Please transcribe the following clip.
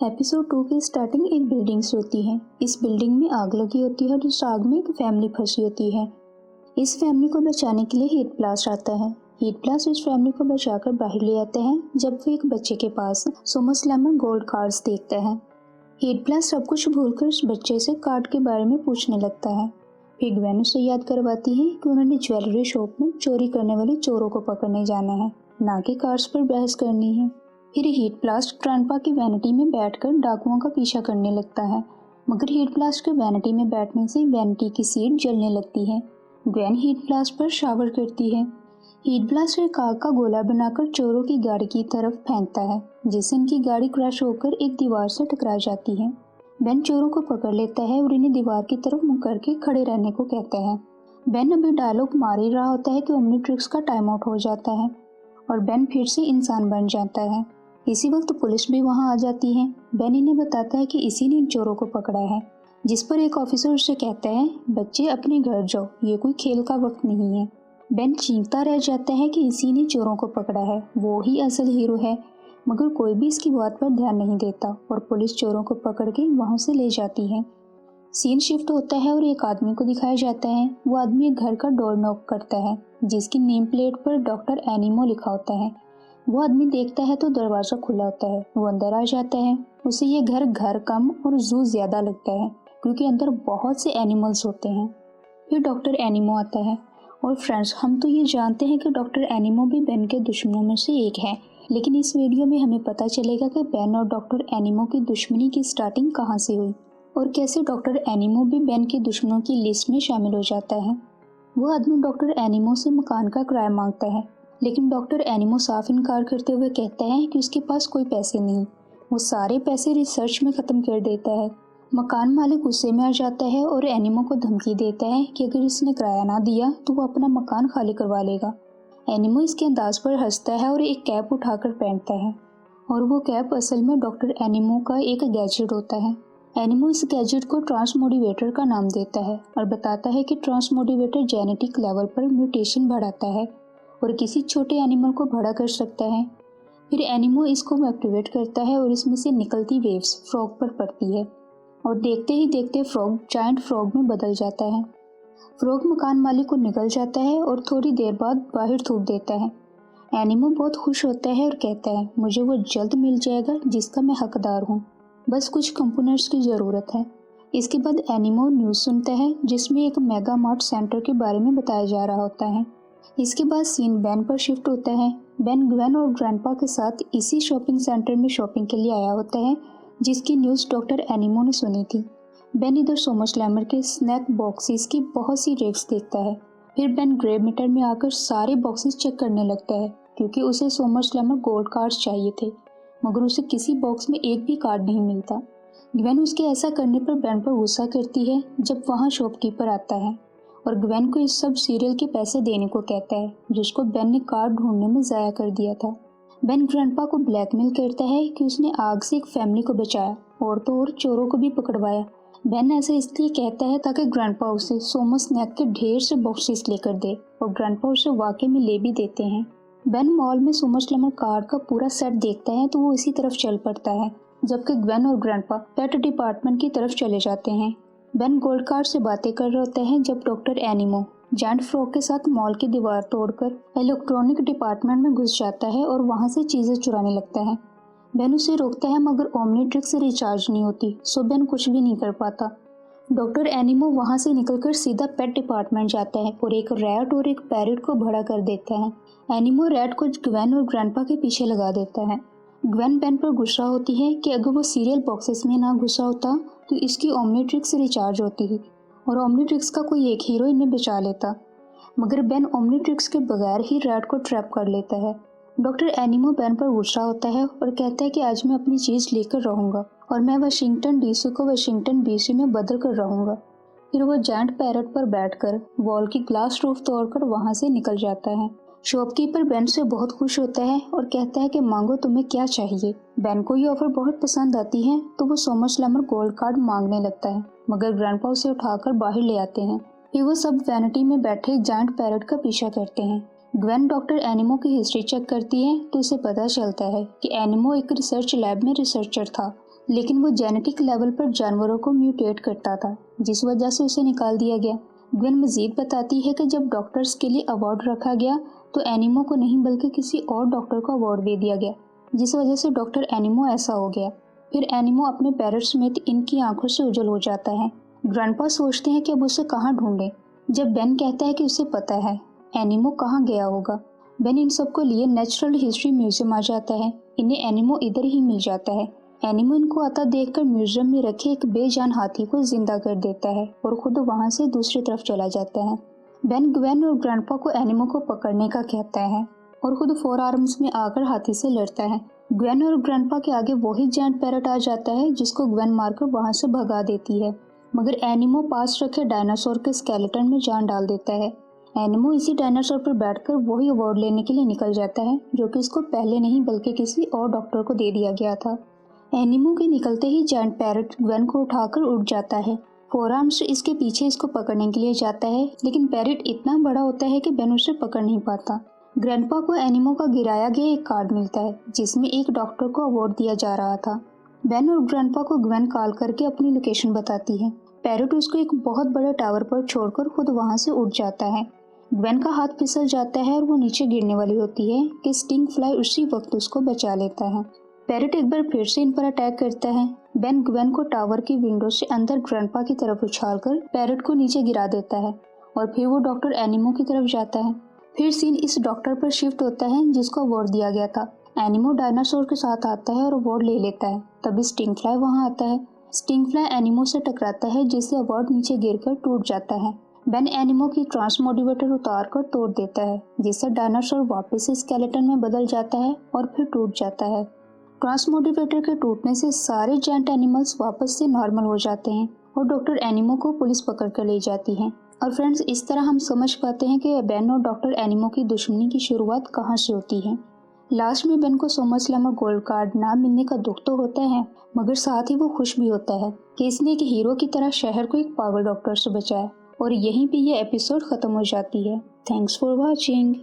Episode 2 की starting एक building से होती है। इस बिल्डिंग में आग लगी होती है और इस आग में एक फैमिली फंसी होती है। इस फैमिली को बचाने के लिए हीट ब्लास्ट आता है। हीट ब्लास्ट इस फैमिली को बचाकर बाहर ले आते हैं जब वो एक बच्चे के पास सोमोस्लैमर गोल्ड कार्ड्स देखता है। हीट ब्लास्ट सब कुछ भूलकर उस बच्चे से कार्ड के बारे में पूछने लगता है। फिर ग्वेन उसे याद करवाती है कि उन्होंने ज्वेलरी शॉप में चोरी करने वाले चोरों को पकड़ने जाना है, ना कि कार्ड्स पर बहस करनी है। फिर हीट ब्लास्ट ग्रैंडपा की वैनिटी में बैठकर डाकुओं का पीछा करने लगता है, मगर हीट ब्लास्ट के वैनिटी में बैठने से वैनिटी की सीट जलने लगती है। ग्वेन हीट ब्लास्ट पर शावर करती है। हीट ब्लास्ट एक आग का गोला बनाकर चोरों की गाड़ी की तरफ फेंकता है, जिससे इनकी गाड़ी क्रैश होकर एक दीवार से टकरा जाती है। बेन चोरों को पकड़ लेता है और इन्हें दीवार की तरफ मुंह करके खड़े रहने को कहता है। बेन अभी डायलॉग मार ही रहा होता है कि ओमनीट्रिक्स का टाइम आउट हो जाता है और बेन फिर से इंसान बन जाता है। इसी वक्त पुलिस भी वहां आ जाती है। बेन इन्हें बताता है कि इसी ने इन चोरों को पकड़ा है, जिस पर एक ऑफिसर उससे कहता है, बच्चे अपने घर जाओ, ये कोई खेल का वक्त नहीं है। बेन चीखता रह जाता है कि इसी ने चोरों को पकड़ा है, वो ही असल हीरो है, मगर कोई भी इसकी बात पर ध्यान नहीं देता और पुलिस चोरों को पकड़ के वहां से ले जाती है। सीन शिफ्ट होता है और एक आदमी को दिखाया जाता है। वो आदमी एक घर का डोर नॉक करता है, जिसकी नेम प्लेट पर डॉक्टर एनिमो लिखा होता है। वो आदमी देखता है तो दरवाजा खुला होता है। वो अंदर आ जाता है। उसे ये घर कम और जू ज्यादा लगता है, क्योंकि अंदर बहुत से एनिमल्स होते हैं। फिर डॉक्टर एनिमो आता है। और फ्रेंड्स, हम तो ये जानते हैं कि डॉक्टर एनिमो भी बेन के दुश्मनों में से एक है, लेकिन इस वीडियो में हमें पता चलेगा कि बेन और डॉक्टर एनिमो की दुश्मनी की स्टार्टिंग कहाँ से हुई और कैसे डॉक्टर एनिमो भी बेन के दुश्मनों की लिस्ट में शामिल हो जाता है। वो आदमी डॉक्टर एनिमो से मकान का किराया मांगता है, लेकिन डॉक्टर एनिमो साफ इनकार करते हुए कहता है कि उसके पास कोई पैसे नहीं। वो सारे पैसे रिसर्च में ख़त्म कर देता है। मकान मालिक गुस्से में आ जाता है और एनिमो को धमकी देता है कि अगर इसने किराया ना दिया तो वो अपना मकान खाली करवा लेगा। एनिमो इसके अंदाज पर हंसता है और एक कैप उठाकर पहनता है, और वो कैप असल में डॉक्टर एनिमो का एक गैजेट होता है। एनिमो इस गैजेट को ट्रांसमोटिवेटर का नाम देता है और बताता है कि ट्रांसमोटिवेटर जेनेटिक लेवल पर म्यूटेशन बढ़ाता है और किसी छोटे एनिमल को बड़ा कर सकता है। फिर एनिमो इसको एक्टिवेट करता है और इसमें से निकलती वेव्स फ्रॉग पर पड़ती है और देखते ही देखते फ्रॉग जायंट फ्रॉग में बदल जाता है। फ्रॉग मकान मालिक को निकल जाता है और थोड़ी देर बाद बाहर थूक देता है। एनिमो बहुत खुश होता है और कहता है, मुझे वो जल्द मिल जाएगा जिसका मैं हकदार हूँ, बस कुछ कंपोनेंट्स की ज़रूरत है। इसके बाद एनिमो न्यूज़ सुनता है जिसमें एक मेगा मार्ट सेंटर के बारे में बताया जा रहा होता है। इसके बाद सीन बेन पर शिफ्ट होता है। बेन ग्वेन और ग्रैंडपा के साथ इसी शॉपिंग सेंटर में शॉपिंग के लिए आया होता है, जिसकी न्यूज़ डॉक्टर एनिमो ने सुनी थी। बेन इधर सोमोस्लैमर के स्नैक बॉक्सेस की बहुत सी रेक्स देखता है। फिर बेन ग्रेव मीटर में आकर सारे बॉक्सेस चेक करने लगता है, क्योंकि उसे सोमोस्लैमर गोल्ड कार्ड्स चाहिए थे, मगर उसे किसी बॉक्स में एक भी कार्ड नहीं मिलता। ग्वेन उसके ऐसा करने पर बेन पर गुस्सा करती है जब वहाँ शॉपकीपर आता है और ग्वेन को इस सब सीरियल के पैसे देने को कहता है, जिसको बेन ने कार्ड ढूंढने में ज़ाया कर दिया था। बेन ग्रैंडपा को ब्लैकमेल करता है कि उसने आग से एक फैमिली को बचाया और तो और चोरों को भी पकड़वाया। बेन ऐसा इसलिए कहता है ताकि ग्रैंडपा उसे सोमो स्नैक के ढेर से बॉक्सेस लेकर दे, और ग्रैंडपा उसे वाकई में ले भी देते हैं। बेन मॉल में सोमोस्लैमर कार्ड का पूरा सेट देखता है तो वो इसी तरफ चल पड़ता है, जबकि ग्वेन और ग्रैंडपा पेट डिपार्टमेंट की तरफ चले जाते हैं। बेन गोल्ड कार्ड से बातें कर रहे होते हैं जब डॉक्टर एनिमो जायंट फ्रॉग के साथ मॉल की दीवार तोड़कर इलेक्ट्रॉनिक डिपार्टमेंट में घुस जाता है और वहां से चीजें चुराने लगता है। बेन उसे रोकता है, मगर ओमनीट्रिक्स रिचार्ज नहीं होती, सो बेन कुछ भी नहीं कर पाता। डॉक्टर एनिमो वहां से निकलकर सीधा पेट डिपार्टमेंट जाता है और एक रैट और एक पैरट को भड़ा कर देता है। एनिमो रैट को ग्वेन और ग्रैंडपा के पीछे लगा देता है। ग्वेन बेन पर गुस्सा होती है कि अगर वो सीरियल बॉक्सेस में ना घुसा होता तो इसकी ओमनीट्रिक्स रिचार्ज होती है और ओमनीट्रिक्स का कोई एक हीरो इन्हें बचा लेता, मगर बेन ओमनीट्रिक्स के बगैर ही रैट को ट्रैप कर लेता है। डॉक्टर एनिमो बेन पर गुस्सा होता है और कहता है कि आज मैं अपनी चीज़ लेकर रहूँगा और मैं वाशिंगटन डीसी को वाशिंगटन बीसी में बदल कर रहूँगा। फिर वो जायंट पैरट पर बैठकर वॉल की ग्लास रूफ तोड़कर वहाँ से निकल जाता है। शॉपकीपर बेन से बहुत खुश होता है और कहता है कि मांगो, तुम्हें क्या चाहिए। बेन को ये ऑफर बहुत पसंद आती है तो वो सोमोस्लैमर गोल्ड कार्ड मांगने लगता है, मगर ग्रैंडपा उसे उठाकर बाहर ले आते हैं। फिर वो सब वैनिटी में बैठे जायंट पैरट का पीछा करते हैं। ग्वेन डॉक्टर एनिमो की हिस्ट्री चेक करती है तो उसे पता चलता है कि एनिमो एक रिसर्च लैब में रिसर्चर था लेकिन वो जेनेटिक लेवल पर जानवरों को म्यूटेट करता था, जिस वजह से उसे निकाल दिया गया। ग्वेन मजीद बताती है कि जब डॉक्टर्स के लिए अवार्ड रखा गया तो एनिमो को नहीं बल्कि किसी और डॉक्टर को अवार्ड दे दिया गया, जिस वजह से डॉक्टर एनिमो ऐसा हो गया। फिर एनिमो अपने पैरट समेत इनकी आंखों से उजल हो जाता है। ग्रैंडपा सोचते हैं कि अब उसे कहाँ ढूंढें। जब बेन कहता है कि उसे पता है एनिमो कहाँ गया होगा, बेन इन सबको लिए नेचुरल हिस्ट्री म्यूजियम आ जाता है। इन्हें एनिमो इधर ही मिल जाता है। एनिमो इनको आता देखकर म्यूजियम में रखे एक बेजान हाथी को जिंदा कर देता है और खुद वहां से दूसरी तरफ चला जाता है। बेन ग्वेन और ग्रैंडपा को एनिमो को पकड़ने का कहता है और खुद 4 आर्म्स में आकर हाथी से लड़ता है। ग्वेन और ग्रैंडपा के आगे वही जायंट पैरट आ जाता है जिसको ग्वेन मारकर वहां से भगा देती है, मगर एनिमो पास रखे डायनासोर के स्केलेटन में जान डाल देता है। एनिमो इसी डायनासोर पर बैठकर वही अवार्ड लेने के लिए निकल जाता है जो कि इसको पहले नहीं बल्कि किसी और डॉक्टर को दे दिया गया था। एनिमो के निकलते ही जायंट पैरट ग्वेन को उठाकर उड़ जाता है। 4 आर्म्स इसके पीछे इसको पकड़ने के लिए जाता है, लेकिन पैरट इतना बड़ा होता है कि बेन उसे पकड़ नहीं पाता। ग्रैंडपा को एनिमो का गिराया गया एक कार्ड मिलता है जिसमें एक डॉक्टर को अवार्ड दिया जा रहा था। बेन और ग्रैंडपा को ग्वेन कॉल करके अपनी लोकेशन बताती है। पैरट उसको एक बहुत बड़े टावर पर छोड़कर खुद वहां से उड़ जाता है। ग्वेन का हाथ फिसल जाता है और वो नीचे गिरने वाली होती है कि स्टिंग फ्लाई उसी वक्त उसको बचा लेता है। पैरट एक बार फिर से इन पर अटैक करता है। बेन ग्वेन को टावर की विंडो से अंदर ग्रैंडपा की तरफ उछालकर पैरट को नीचे गिरा देता है और फिर वो डॉक्टर एनिमो की तरफ जाता है। फिर सीन इस डॉक्टर पर शिफ्ट होता है जिसको अवार्ड दिया गया था। एनिमो डायनासोर के साथ आता है और अवार्ड ले लेता है। तभी स्टिंग फ्लाई वहां आता है। स्टिंग फ्लाई एनिमो से टकराता है जिससे अवार्ड नीचे गिरकर टूट जाता है। बेन एनिमो की ट्रांसमोटिवेटर उतार कर तोड़ देता है जिससे डायनासोर वापस स्केलेटन में बदल जाता है और फिर टूट जाता है। ट्रांसमोटिवेटर के टूटने से सारे जायंट एनिमल्स वापस से नॉर्मल हो जाते हैं और डॉक्टर एनिमो को पुलिस पकड़ कर ले जाती है। और फ्रेंड्स, इस तरह हम समझ पाते हैं कि बेन और डॉक्टर एनिमो की दुश्मनी की शुरुआत कहाँ से होती है। लास्ट में बेन को सोमरस्लैमर गोल्ड कार्ड ना मिलने का दुख तो होता है, मगर साथ ही वो खुश भी होता है कि इसने एक हीरो की तरह शहर को एक पागल डॉक्टर से बचाया। और यहीं पे ये एपिसोड खत्म हो जाती है। Thanks for watching.